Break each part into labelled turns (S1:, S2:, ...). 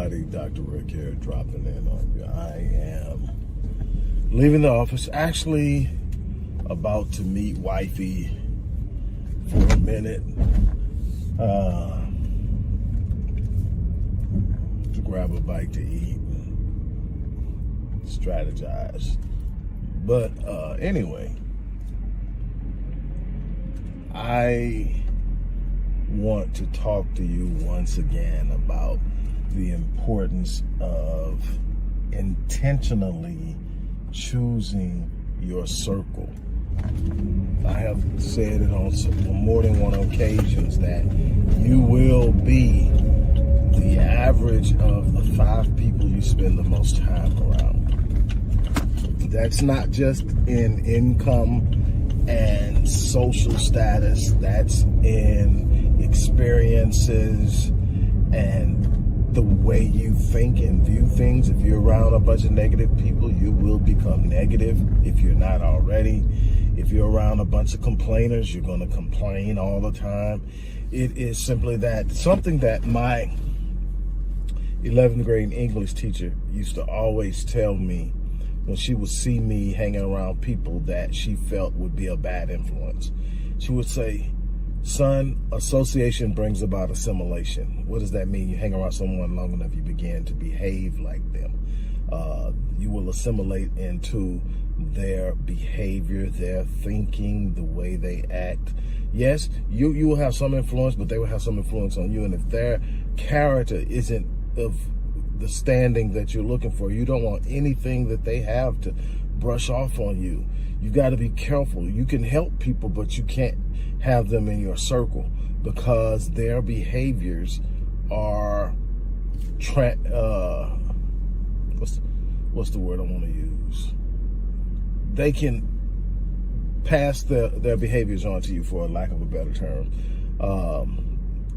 S1: everybody. Dr. Rick here, dropping in on you. I am leaving the office, actually about to meet wifey for a minute to grab a bite to eat and strategize. But anyway, I want to talk to you once again about the importance of intentionally choosing your circle. I have said it on more than one occasions that you will be the average of the 5 people you spend the most time around. That's not just in income and social status, that's in experiences and the way you think and view things. If you're around a bunch of negative people, you will become negative if you're not already. If you're around a bunch of complainers, you're going to complain all the time. It is simply that. Something that my 11th grade English teacher used to always tell me when she would see me hanging around people that she felt would be a bad influence. She would say, "Son, association brings about assimilation." What does that mean? You hang around someone long enough, you begin to behave like them. You will assimilate into their behavior, their thinking, the way they act. Yes, you will have some influence, but they will have some influence on you. And if their character isn't of the standing that you're looking for, you don't want anything that they have to brush off on you. You got to be careful. You can help people, but you can't have them in your circle because their behaviors are what's the word I want to use? They can pass their behaviors on to you, for a lack of a better term.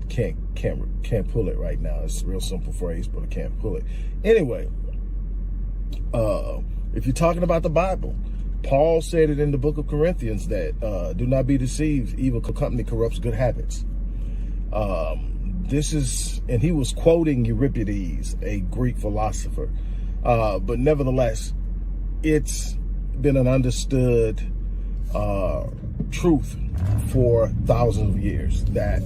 S1: Can't pull it right now. It's a real simple phrase, but I can't pull it. Anyway, if you're talking about the Bible, Paul said it in the book of Corinthians that do not be deceived, evil company corrupts good habits. And he was quoting Euripides, a Greek philosopher. But nevertheless, it's been an understood truth for thousands of years that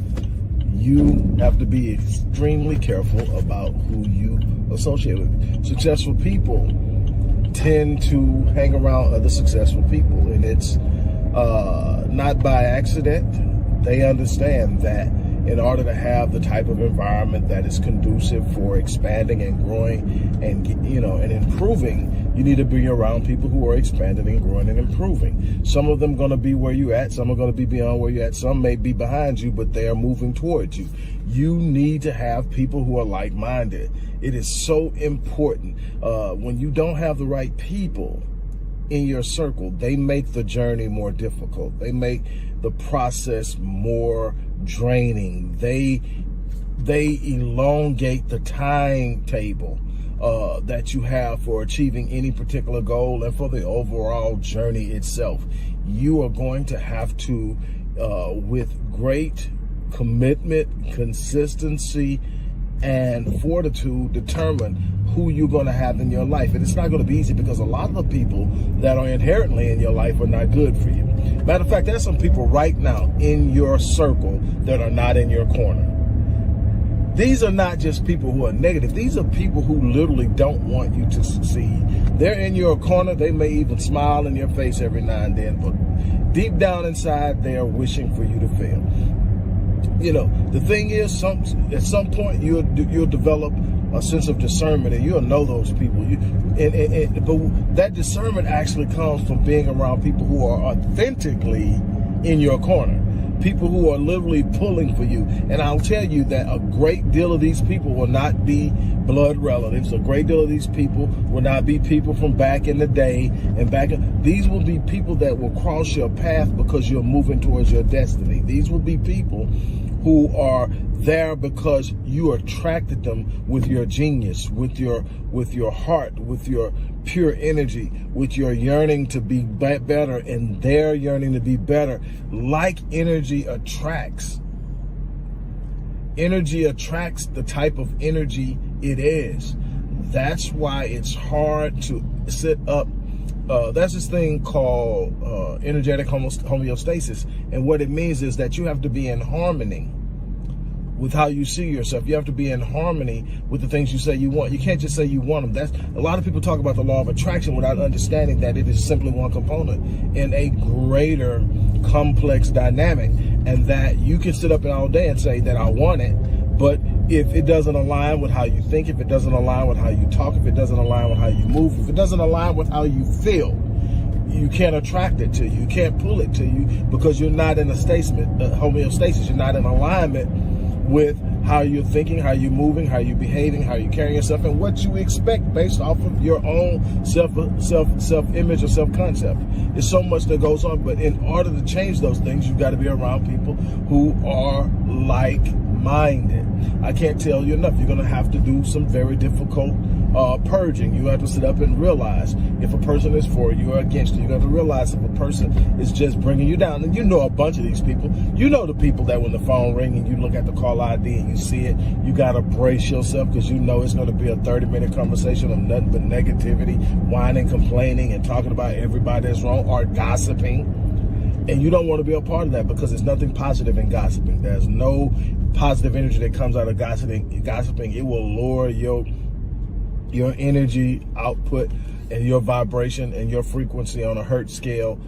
S1: you have to be extremely careful about who you associate with. Successful people tend to hang around other successful people, and it's not by accident. They understand that in order to have the type of environment that is conducive for expanding and growing and and improving, you need to be around people who are expanding and growing and improving. Some of them are going to be where you at, some are going to be beyond where you're at, some may be behind you, but they are moving towards you. You need to have people who are like-minded. It is so important. When you don't have the right people in your circle, they make the journey more difficult. They make the process more draining. They elongate the timetable that you have for achieving any particular goal and for the overall journey itself. You are going to have to, with great commitment, consistency, and fortitude, determine who you're going to have in your life. And it's not going to be easy because a lot of the people that are inherently in your life are not good for you. Matter of fact, there's some people right now in your circle that are not in your corner. These are not just people who are negative. These are people who literally don't want you to succeed. They're in your corner. They may even smile in your face every now and then, but deep down inside, they are wishing for you to fail. The thing is, at some point, you'll develop a sense of discernment, and you'll know those people. But that discernment actually comes from being around people who are authentically in your corner, people who are literally pulling for you. And I'll tell you that a great deal of these people will not be blood relatives. A great deal of these people will not be people from back in the day these will be people that will cross your path because you're moving towards your destiny. These will be people who are there because you attracted them with your genius, with your heart, with your pure energy, with your yearning to be better and their yearning to be better. Like energy attracts. Energy attracts the type of energy It is. That's why it's hard to sit up. That's this thing called energetic homeostasis. And what it means is that you have to be in harmony with how you see yourself. You have to be in harmony with the things you say you want. You can't just say you want them. A lot of people talk about the law of attraction without understanding that it is simply one component in a greater complex dynamic, and that you can sit up all day and say that I want it, but if it doesn't align with how you think, if it doesn't align with how you talk, if it doesn't align with how you move, if it doesn't align with how you feel, you can't attract it to you. You can't pull it to you because you're not in a homeostasis. You're not in alignment with how you're thinking, how you're moving, how you're behaving, how you're carrying yourself, and what you expect based off of your own self-image or self-concept. There's so much that goes on, but in order to change those things, you've got to be around people who are like-minded. I can't tell you enough. You're going to have to do some very difficult purging. You have to sit up and realize if a person is for you or against you. You have to realize if a person is just bringing you down. And you know a bunch of these people. You know the people that when the phone rings and you look at the call ID and you see it, you got to brace yourself because you know it's going to be a 30-minute conversation of nothing but negativity, whining, complaining, and talking about everybody that's wrong or gossiping. And you don't want to be a part of that because there's nothing positive in gossiping. There's no positive energy that comes out of gossiping. It will lower your energy output and your vibration and your frequency on a Hertz scale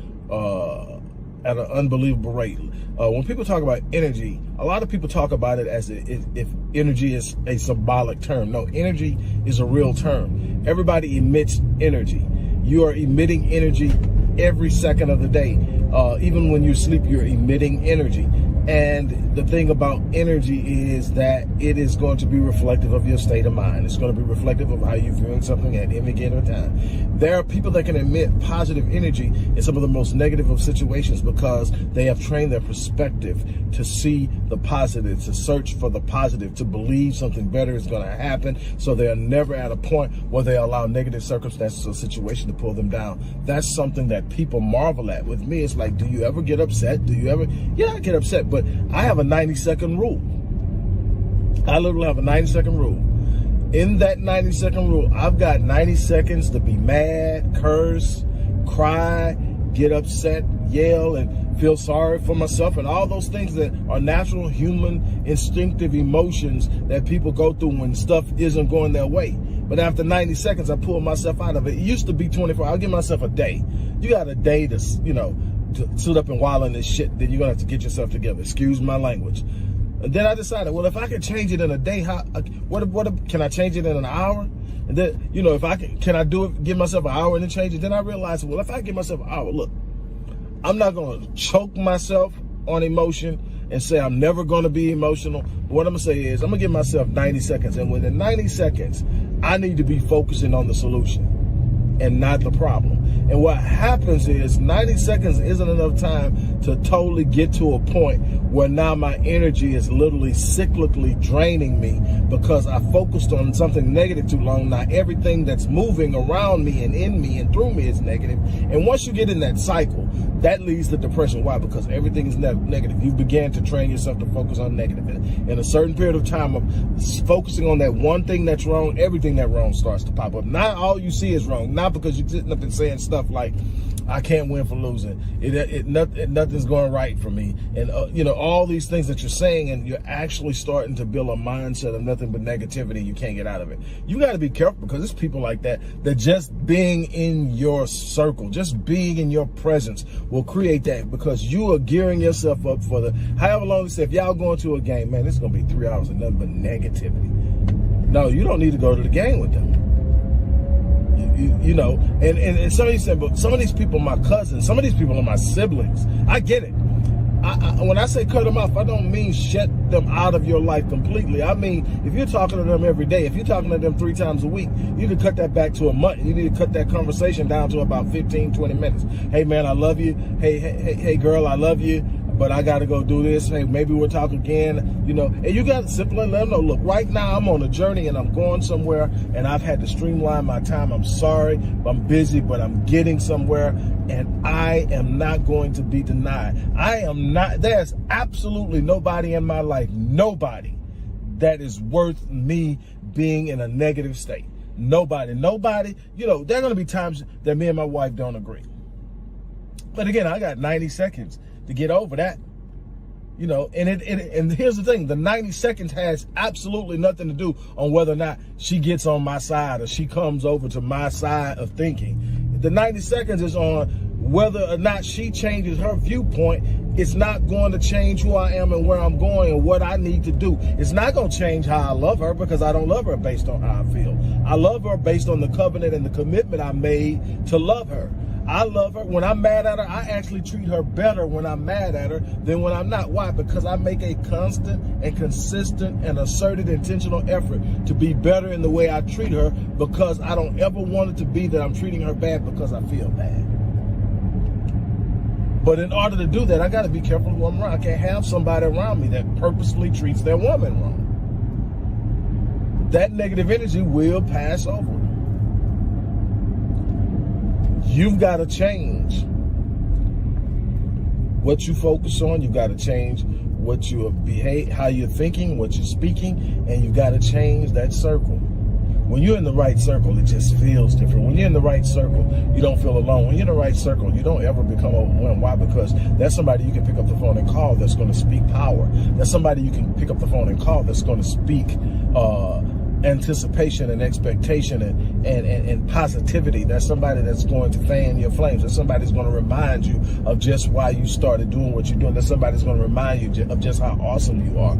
S1: at an unbelievable rate. When people talk about energy, a lot of people talk about it as if energy is a symbolic term. No, energy is a real term. Everybody emits energy. You are emitting energy every second of the day. Even when you sleep, you're emitting energy. And the thing about energy is that it is going to be reflective of your state of mind. It's going to be reflective of how you're viewing something at any given time. There are people that can emit positive energy in some of the most negative of situations because they have trained their perspective to see the positive, to search for the positive, to believe something better is going to happen. So they are never at a point where they allow negative circumstances or situation to pull them down. That's something that people marvel at. With me, it's like, do you ever get upset? Do you ever? Yeah, I get upset, but I have a 90-second rule. I literally have a 90-second rule. In that 90-second rule, I've got 90 seconds to be mad, curse, cry, get upset, yell, and feel sorry for myself, and all those things that are natural human instinctive emotions that people go through when stuff isn't going their way. But after 90 seconds, I pull myself out of it. It used to be 24. I'll give myself a day. You got a day to sit up and wallow in this shit, then you're gonna have to get yourself together. Excuse my language. And then I decided, well, if I can change it in a day, can I change it in an hour? And then, if I can I do it, give myself an hour and then change it? Then I realized, well, if I give myself an hour, look, I'm not gonna choke myself on emotion and say I'm never gonna be emotional. But what I'm gonna say is I'm gonna give myself 90 seconds. And within 90 seconds, I need to be focusing on the solution and not the problem. And what happens is 90 seconds isn't enough time to totally get to a point where now my energy is literally cyclically draining me because I focused on something negative too long. Now everything that's moving around me and in me and through me is negative. And once you get in that cycle, that leads to depression. Why? Because everything is negative. You began to train yourself to focus on negative. And in a certain period of time of focusing on that one thing that's wrong, everything that wrong starts to pop up. Not all you see is wrong. Not because you're sitting up and saying stuff like, I can't win for losing. Nothing's going right for me. And, all these things that you're saying, and you're actually starting to build a mindset of nothing but negativity. You can't get out of it. You got to be careful because there's people like that just being in your circle, just being in your presence will create that because you are gearing yourself up for the, however long they say, if y'all going to a game, man, it's going to be 3 hours of nothing but negativity. No, you don't need to go to the game with them. And some of these said, but some of these people are my cousins, some of these people are my siblings. I get it. When I say cut them off, I don't mean shut them out of your life completely. I mean, if you're talking to them every day, if you're talking to them 3 times a week, you need to cut that back to a month. You need to cut that conversation down to about 15, 20 minutes. Hey, man, I love you. Hey, girl, I love you. But I got to go do this. Hey, maybe we'll talk again, And you got to simply let them know, look, right now I'm on a journey and I'm going somewhere and I've had to streamline my time. I'm sorry, I'm busy, but I'm getting somewhere and I am not going to be denied. There's absolutely nobody in my life, nobody that is worth me being in a negative state. Nobody, you know, there are going to be times that me and my wife don't agree. But again, I got 90 seconds to get over that. You know, and here's the thing, the 90 seconds has absolutely nothing to do on whether or not she gets on my side or she comes over to my side of thinking. The 90 seconds is on whether or not she changes her viewpoint. It's not going to change who I am and where I'm going and what I need to do. It's not going to change how I love her, because I don't love her based on how I feel. I love her based on the covenant and the commitment I made to love her. I love her. When I'm mad at her, I actually treat her better when I'm mad at her than when I'm not. Why? Because I make a constant and consistent and asserted intentional effort to be better in the way I treat her, because I don't ever want it to be that I'm treating her bad because I feel bad. But in order to do that, I got to be careful who I'm around. I can't have somebody around me that purposefully treats their woman wrong. That negative energy will pass over. You've got to change what you focus on. You've got to change what you behave, how you're thinking, what you're speaking, and you've got to change that circle. When you're in the right circle, it just feels different. When you're in the right circle, you don't feel alone. When you're in the right circle, you don't ever become overwhelmed. Why? Because there's somebody you can pick up the phone and call that's going to speak power. There's somebody you can pick up the phone and call that's going to speak anticipation and expectation and positivity. There's somebody that's going to fan your flames. There's somebody that's going to remind you of just why you started doing what you're doing. There's somebody that's going to remind you of just how awesome you are.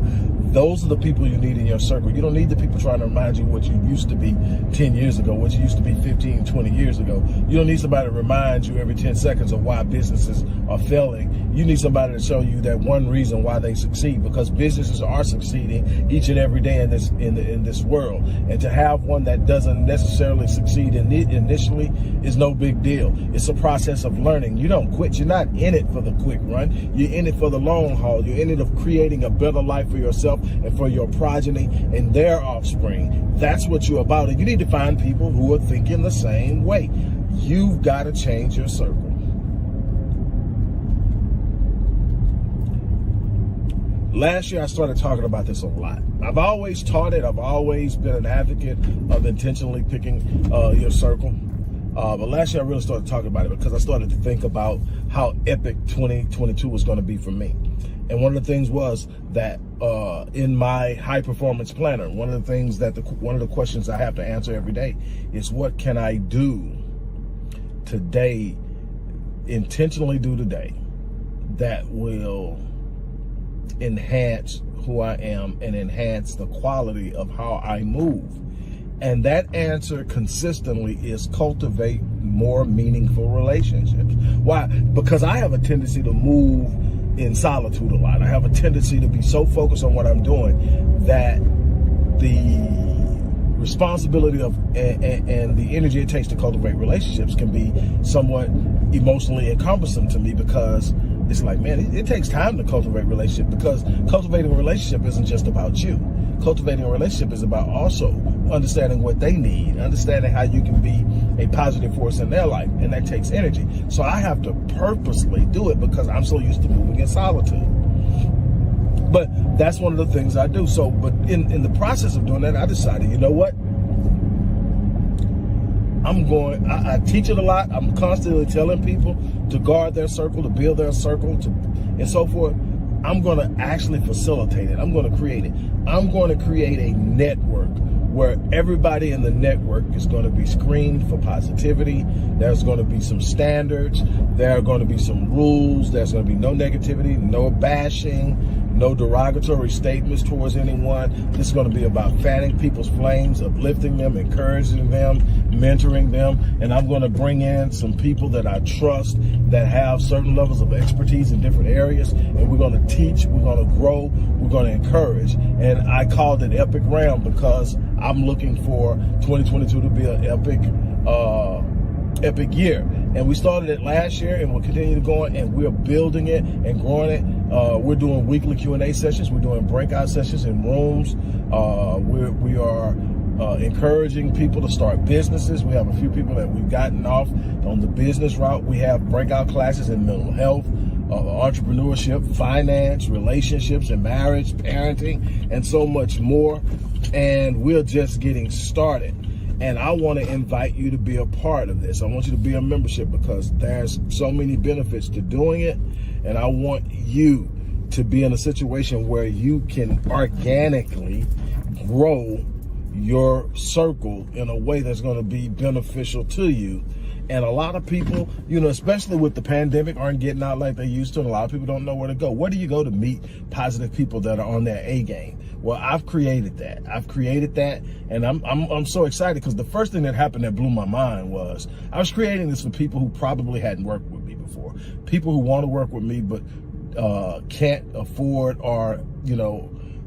S1: Those are the people you need in your circle. You don't need the people trying to remind you what you used to be 10 years ago, what you used to be 15, 20 years ago. You don't need somebody to remind you every 10 seconds of why businesses are failing. You need somebody to show you that one reason why they succeed, because businesses are succeeding each and every day in this world. And to have one that doesn't necessarily succeed initially is no big deal. It's a process of learning. You don't quit. You're not in it for the quick run. You're in it for the long haul. You're in it of creating a better life for yourself and for your progeny and their offspring. That's what you're about. And you need to find people who are thinking the same way. You've got to change your circle. Last year, I started talking about this a lot. I've always taught it. I've always been an advocate of intentionally picking your circle. But last year, I really started talking about it because I started to think about how epic 2022 was going to be for me. And one of the things was that in my high performance planner, one of the questions I have to answer every day is, what can I do today, intentionally do today, that will enhance who I am and enhance the quality of how I move? And that answer consistently is cultivate more meaningful relationships. Why? Because I have a tendency to move in solitude a lot. I have a tendency to be so focused on what I'm doing that the responsibility of and the energy it takes to cultivate relationships can be somewhat emotionally cumbersome to me, because it's like, man, it takes time to cultivate a relationship, because cultivating a relationship isn't just about you. Cultivating a relationship is about also understanding what they need, understanding how you can be a positive force in their life, and that takes energy. So I have to purposely do it because I'm so used to moving in solitude. But that's one of the things I do. So, but in the process of doing that, I decided, you know what? I teach it a lot. I'm constantly telling people to guard their circle, to build their circle, and so forth. I'm going to actually facilitate it. I'm going to create it. I'm going to create a network where everybody in the network is going to be screened for positivity. There's going to be some standards. There are going to be some rules. There's going to be no negativity, no bashing, no derogatory statements towards anyone. This is going to be about fanning people's flames, uplifting them, encouraging them, mentoring them. And I'm going to bring in some people that I trust that have certain levels of expertise in different areas. And we're going to teach, we're going to grow, we're going to encourage. And I called it Epic Realm because I'm looking for 2022 to be an epic year. And we started it last year, and we'll continue to go on, and we're building it and growing it. We're doing weekly Q&A sessions. We're doing breakout sessions in rooms. We are encouraging people to start businesses. We have a few people that we've gotten off on the business route. We have breakout classes in mental health. entrepreneurship, finance, relationships and marriage, parenting, and so much more. And we're just getting started. And I want to invite you to be a part of this. I want you to be a membership because there's so many benefits to doing it. And I want you to be in a situation where you can organically grow your circle in a way that's going to be beneficial to you. And a lot of people, especially with the pandemic, aren't getting out like they used to. And a lot of people don't know where to go. Where do you go to meet positive people that are on their A game? Well, I've created that. And I'm so excited because the first thing that happened that blew my mind was I was creating this for people who probably hadn't worked with me before. People who want to work with me, but can't afford or,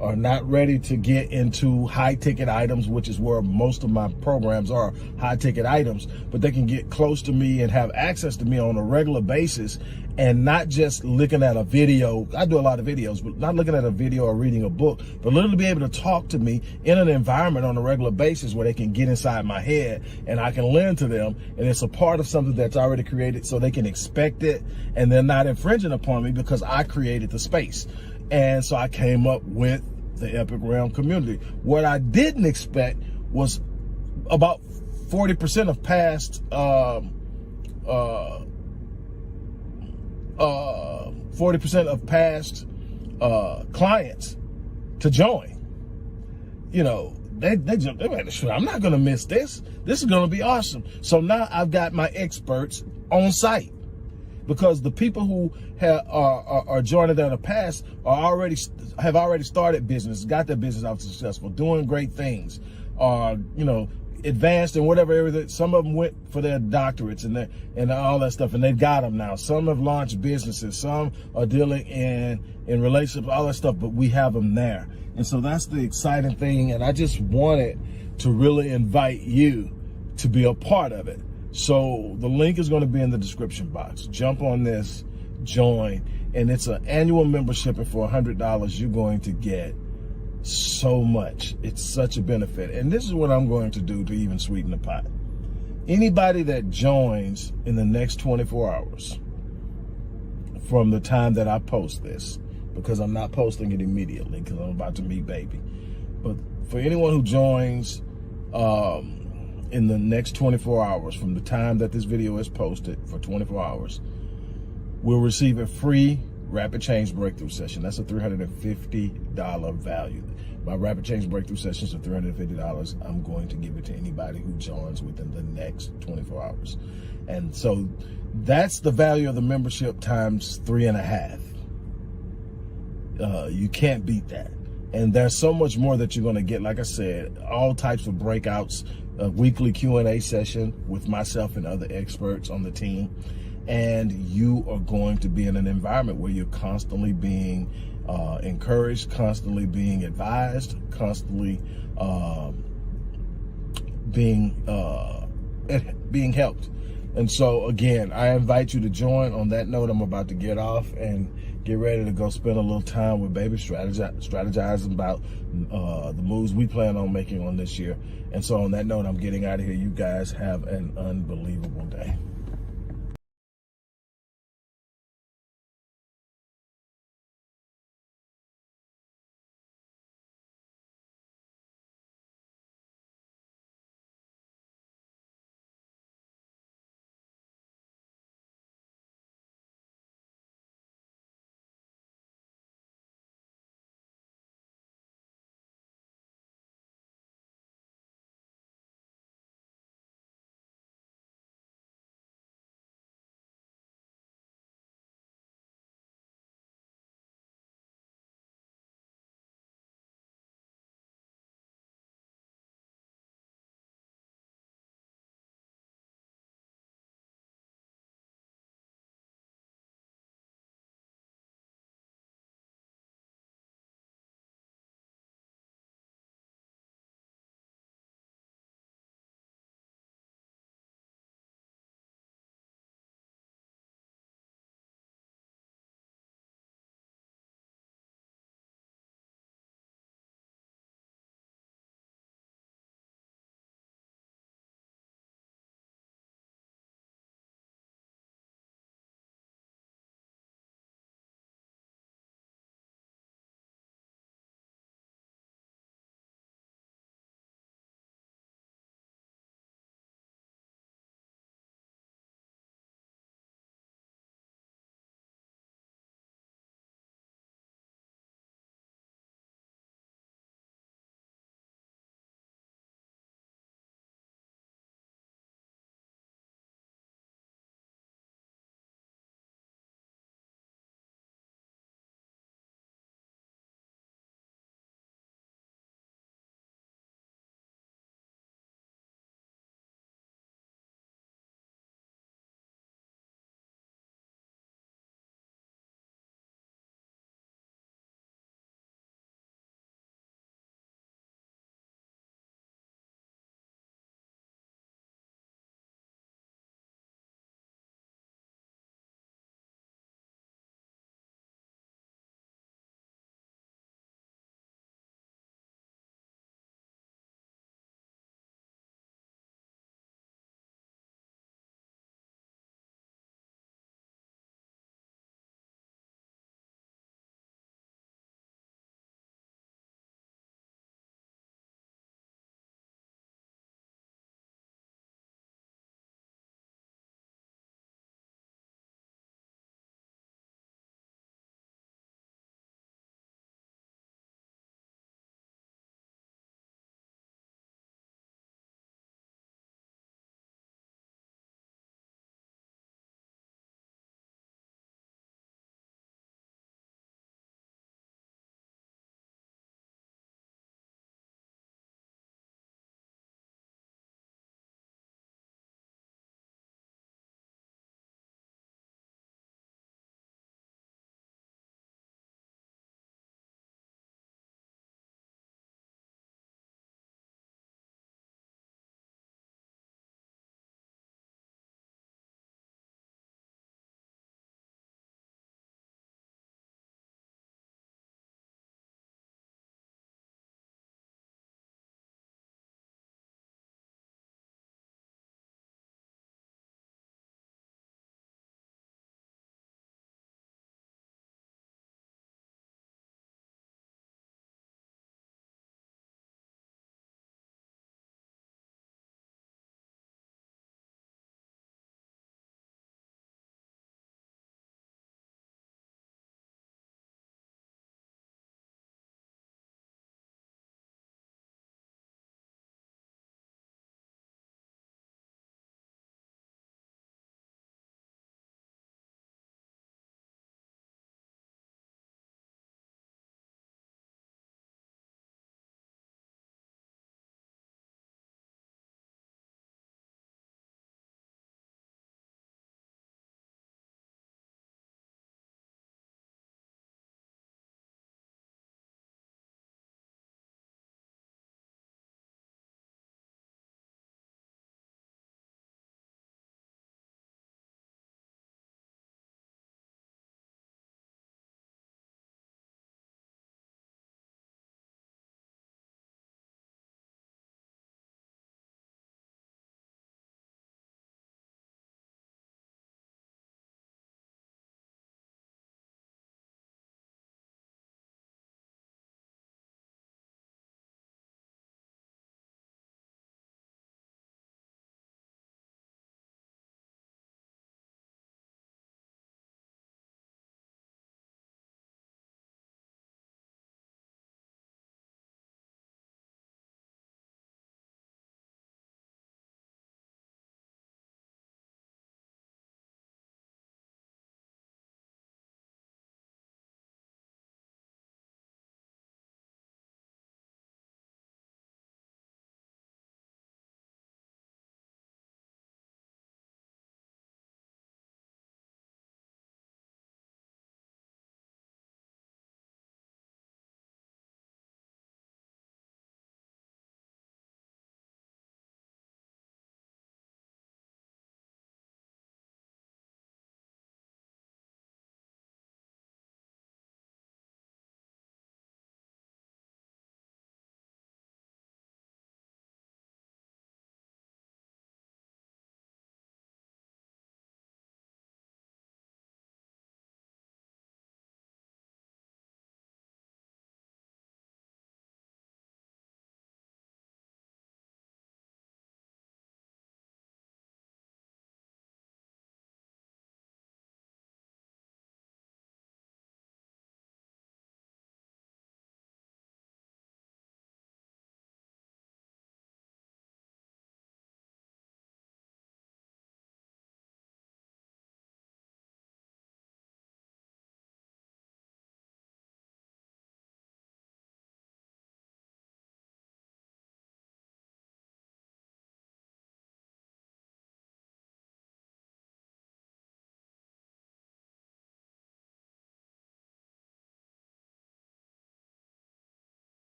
S1: are not ready to get into high ticket items, which is where most of my programs are, high ticket items, but they can get close to me and have access to me on a regular basis and not just looking at a video. I do a lot of videos, but not looking at a video or reading a book, but literally be able to talk to me in an environment on a regular basis where they can get inside my head and I can lend to them. And it's a part of something that's already created so they can expect it and they're not infringing upon me because I created the space. And so I came up with the Epic Realm community. What I didn't expect was about 40% of past 40% of past clients to join. They went, sure, I'm not gonna miss this. This is gonna be awesome. So now I've got my experts on site. Because the people who are joining that in the past have already started business, got their business out successful, doing great things, advanced in whatever area. Some of them went for their doctorates and all that stuff, and they've got them now. Some have launched businesses, some are dealing in relationships, all that stuff, but we have them there. And so that's the exciting thing, and I just wanted to really invite you to be a part of it. So the link is going to be in the description box. Jump on this, join, and it's an annual membership, and for $100 you're going to get so much. It's such a benefit. And this is what I'm going to do to even sweeten the pot. Anybody that joins in the next 24 hours from the time that I post this, because I'm not posting it immediately because I'm about to meet baby, but for anyone who joins in the next 24 hours from the time that this video is posted for 24 hours, we'll receive a free Rapid Change Breakthrough Session. That's a $350 value. My Rapid Change Breakthrough Sessions are $350. I'm going to give it to anybody who joins within the next 24 hours. And so that's the value of the membership times 3.5. You can't beat that. And there's so much more that you're going to get. Like I said, all types of breakouts, a weekly Q&A session with myself and other experts on the team. And you are going to be in an environment where you're constantly being encouraged, constantly being advised, constantly being helped. And so again, I invite you to join. On that note, I'm about to get off and get ready to go spend a little time with baby, strategizing about the moves we plan on making on this year. And so on that note, I'm getting out of here. You guys have an unbelievable day.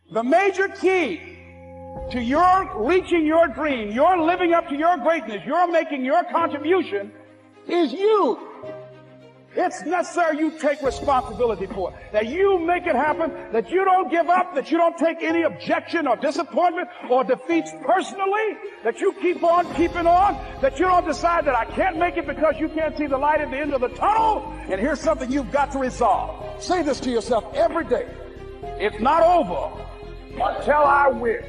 S2: The major key to your reaching your dream, your living up to your greatness, your making your contribution is you. It's necessary you take responsibility for it, that you make it happen, that you don't give up, that you don't take any objection or disappointment or defeats personally, that you keep on keeping on, that you don't decide that I can't make it because you can't see the light at the end of the tunnel. And here's something you've got to resolve. Say this to yourself every day. It's not over until I win.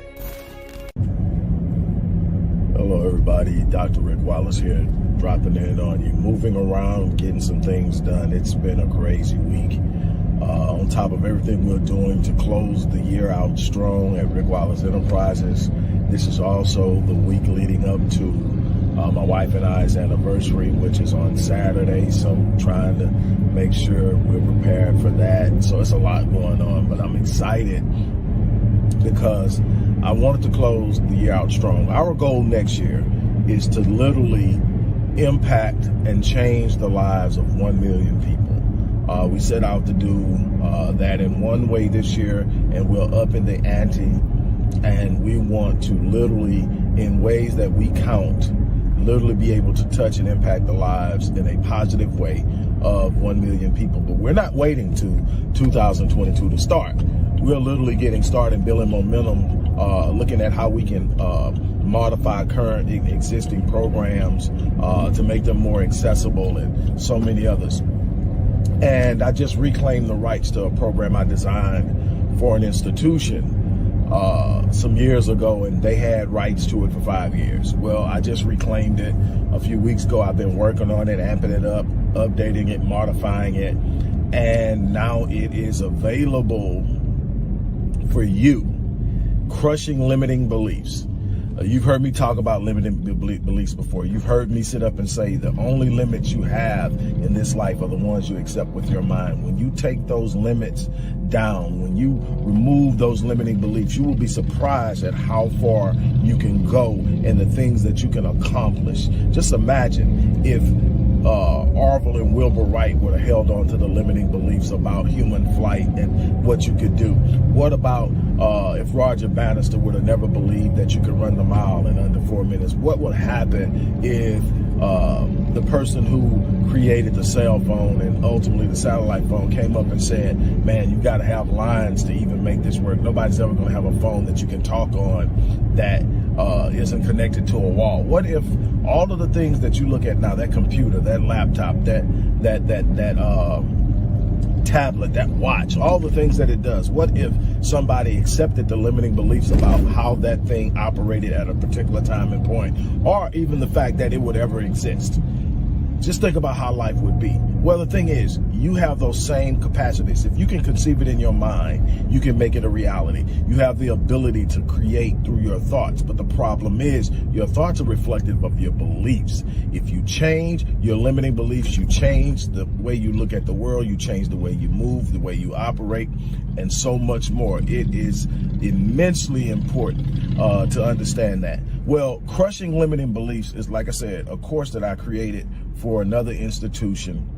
S1: Hello, everybody. Dr. Rick Wallace here, dropping in on you, moving around, getting some things done. It's been a crazy week. On top of everything we're doing to close the year out strong at Rick Wallace Enterprises, this is also the week leading up to my wife and I's anniversary, which is on Saturday. So trying to make sure we're prepared for that. So it's a lot going on, but I'm excited because I wanted to close the year out strong. Our goal next year is to literally impact and change the lives of 1 million people. We set out to do that in one way this year, and we're up in the ante, and we want to literally, in ways that we count, literally be able to touch and impact the lives in a positive way of 1 million people. But we're not waiting to 2022 to start. We're literally getting started, building momentum, looking at how we can modify current existing programs to make them more accessible, and so many others. And I just reclaimed the rights to a program I designed for an institution some years ago, and they had rights to it for 5 years. Well, I just reclaimed it a few weeks ago. I've been working on it, amping it up, updating it, modifying it, and now it is available for you. Crushing limiting beliefs. You've heard me talk about limiting beliefs before. You've heard me sit up and say the only limits you have in this life are the ones you accept with your mind. When you take those limits down, when you remove those limiting beliefs, you will be surprised at how far you can go and the things that you can accomplish. Just imagine if Orville and Wilbur Wright would have held on to the limiting beliefs about human flight and what you could do. What about if Roger Bannister would have never believed that you could run the mile in under 4 minutes? What would happen if the person who created the cell phone and ultimately the satellite phone came up and said, man, you got to have lines to even make this work. Nobody's ever going to have a phone that you can talk on that isn't connected to a wall. What if all of the things that you look at now, that computer, that laptop, that tablet, that watch, all the things that it does, what if somebody accepted the limiting beliefs about how that thing operated at a particular time and point, or even the fact that it would ever exist? Just think about how life would be. Well, the thing is, you have those same capacities. If you can conceive it in your mind, you can make it a reality. You have the ability to create through your thoughts. But the problem is, your thoughts are reflective of your beliefs. If you change your limiting beliefs, you change the way you look at the world, you change the way you move, the way you operate, and so much more. It is immensely important to understand that. Well, crushing limiting beliefs is, like I said, a course that I created for another institution.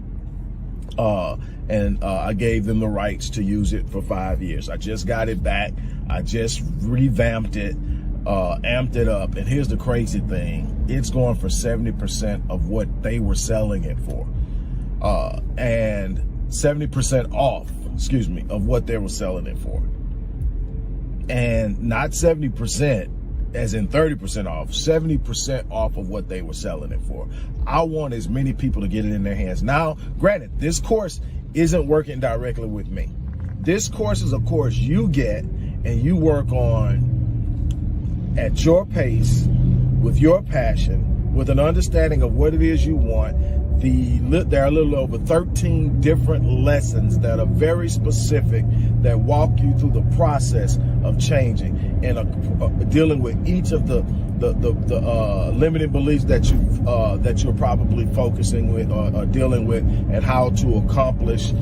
S1: And I gave them the rights to use it for 5 years. I just got it back. I just revamped it, amped it up. And here's the crazy thing. It's going for 70% of what they were selling it for. And 70% off, of what they were selling it for. And not 70%. As in 30% off, 70% off of what they were selling it for. I want as many people to get it in their hands. Now, granted, this course isn't working directly with me. This course is a course you get and you work on at your pace, with your passion, with an understanding of what it is you want. There are a little over 13 different lessons that are very specific that walk you through the process of changing and dealing with each of the limiting beliefs that you're probably focusing with or dealing with, and how to accomplish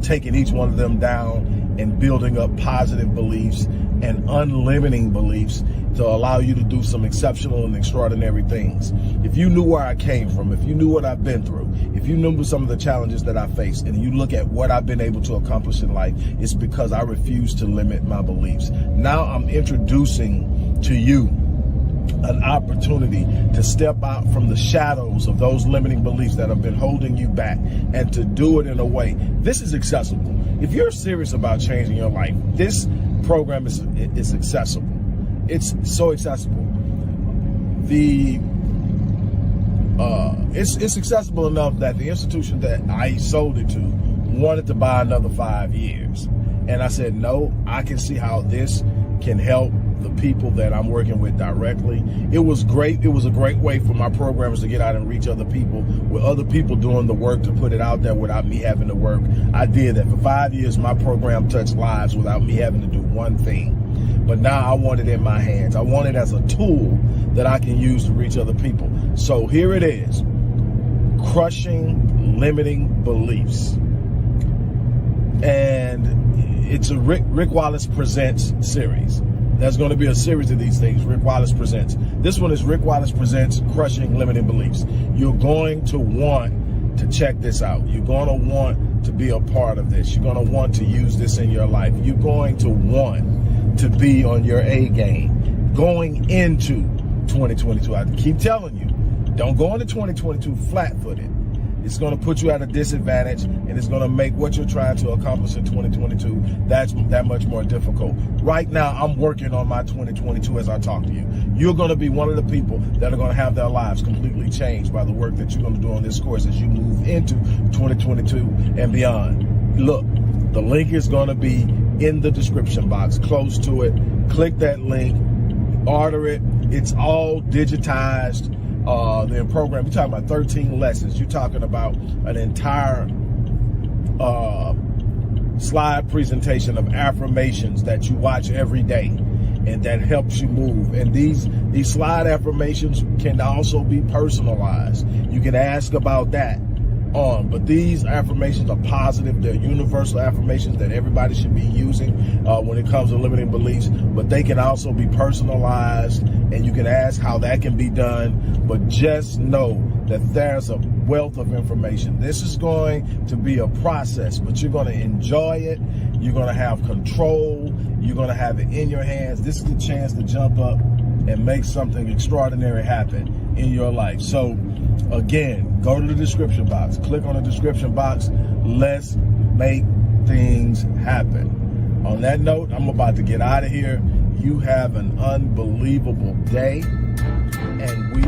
S1: taking each one of them down and building up positive beliefs and unlimiting beliefs to allow you to do some exceptional and extraordinary things. If you knew where I came from, if you knew what I've been through, if you knew some of the challenges that I faced, and you look at what I've been able to accomplish in life, it's because I refuse to limit my beliefs. Now I'm introducing to you an opportunity to step out from the shadows of those limiting beliefs that have been holding you back, and to do it in a way. This is accessible. If you're serious about changing your life, this program is accessible. It's so accessible. It's accessible enough that the institution that I sold it to wanted to buy another 5 years. And I said, no, I can see how this can help the people that I'm working with directly. It was great. It was a great way for my programs to get out and reach other people, with other people doing the work to put it out there without me having to work. I did that. For 5 years, my program touched lives without me having to do one thing. But now I want it in my hands. I want it as a tool that I can use to reach other people. So here it is. Crushing limiting beliefs. And it's a Rick Wallace Presents series. There's going to be a series of these things, Rick Wallace Presents. This one is Rick Wallace Presents Crushing Limiting Beliefs. You're going to want to check this out. You're going to want to be a part of this. You're going to want to use this in your life. You're going to want to be on your A game going into 2022. I keep telling you, don't go into 2022 flat-footed. It's going to put you at a disadvantage, and it's going to make what you're trying to accomplish in 2022 that much more difficult. Right now, I'm working on my 2022 as I talk to you. You're going to be one of the people that are going to have their lives completely changed by the work that you're going to do on this course as you move into 2022 and beyond. Look, the link is going to be in the description box, close to it. Click that link, order it. It's all digitized. The program, you're talking about 13 lessons. You're talking about an entire slide presentation of affirmations that you watch every day and that helps you move. And these slide affirmations can also be personalized. You can ask about that but these affirmations are positive. They're universal affirmations that everybody should be using when it comes to limiting beliefs, but they can also be personalized, and you can ask how that can be done. But just know that there's a wealth of information. This is going to be a process, but you're going to enjoy it. You're going to have control. You're going to have it in your hands. This is the chance to jump up and make something extraordinary happen in your life. So again, go to the description box, click on the description box. Let's make things happen. On that note, I'm about to get out of here. You have an unbelievable day, and we